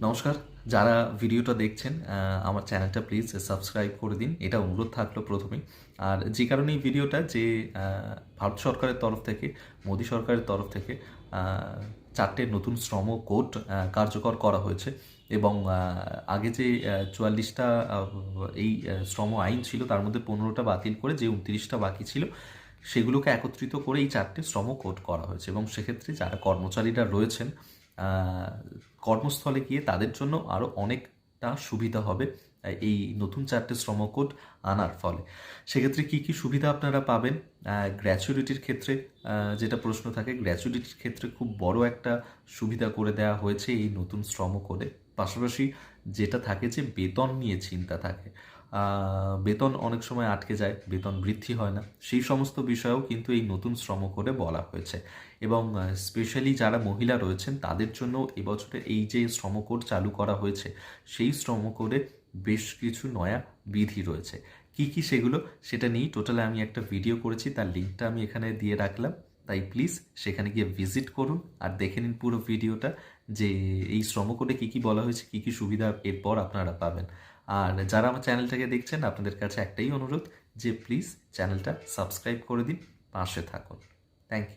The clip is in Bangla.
নমস্কার। যারা ভিডিওটা দেখছেন আমার চ্যানেলটা প্লিজ সাবস্ক্রাইব করে দিন। এটা অনুরোধ থাকলো প্রথমেই। আর যে কারণে এই ভিডিওটা যে ভারত সরকারের তরফ থেকে, মোদী সরকারের তরফ থেকে ৪টে নতুন শ্রম কোড কার্যকর করা হয়েছে এবং আগে যে ৪৪টা এই শ্রম আইন ছিল তার মধ্যে ১৫টা বাতিল করে যে ২৯টা বাকি ছিল সেগুলোকে একত্রিত করে এই ৪টে শ্রম কোড করা হয়েছে এবং সেক্ষেত্রে যারা কর্মচারীরা রয়েছেন আহ, কর্মস্থলে গিয়ে তাদের জন্য আরও অনেকটা সুবিধা হবে এই নতুন ৪টে শ্রম কোড আনার ফলে। সেক্ষেত্রে কি কি সুবিধা আপনারা পাবেন? গ্র্যাচুইটির ক্ষেত্রে যেটা প্রশ্ন থাকে, গ্র্যাচুইটির ক্ষেত্রে খুব বড় একটা সুবিধা করে দেওয়া হয়েছে এই নতুন শ্রম কোডে। পাশাপাশি যেটা থাকে যে বেতন নিয়ে চিন্তা থাকে, বেতন অনেক সময় আটকে যায়, বেতন বৃদ্ধি হয় না, সেই সমস্ত বিষয়েও কিন্তু এই নতুন শ্রম কোডে বলা হয়েছে। এবং স্পেশালি যারা মহিলা রয়েছেন তাদের জন্য এবছরে এই যে শ্রম কোড চালু করা হয়েছে সেই শ্রম কোডে বেশ কিছু নয়া বিধি রয়েছে। কি কি সেগুলো, সেটা নিয়েই টোটালে আমি একটা ভিডিও করেছি, তার লিঙ্কটা আমি এখানে দিয়ে রাখলাম। তাই প্লিজ সেখানে গিয়ে ভিজিট করুন আর দেখে নিন পুরো ভিডিওটা, যে এই শ্রম কোডে কী কী বলা হয়েছে, কী কী সুবিধা এরপর আপনারা পাবেন। আর যারা আমার চ্যানেলটাকে দেখছেন আপনাদের কাছে একটাই অনুরোধ, যে প্লিজ চ্যানেলটা সাবস্ক্রাইব করে দিন, পাশে থাকুন। Thank you.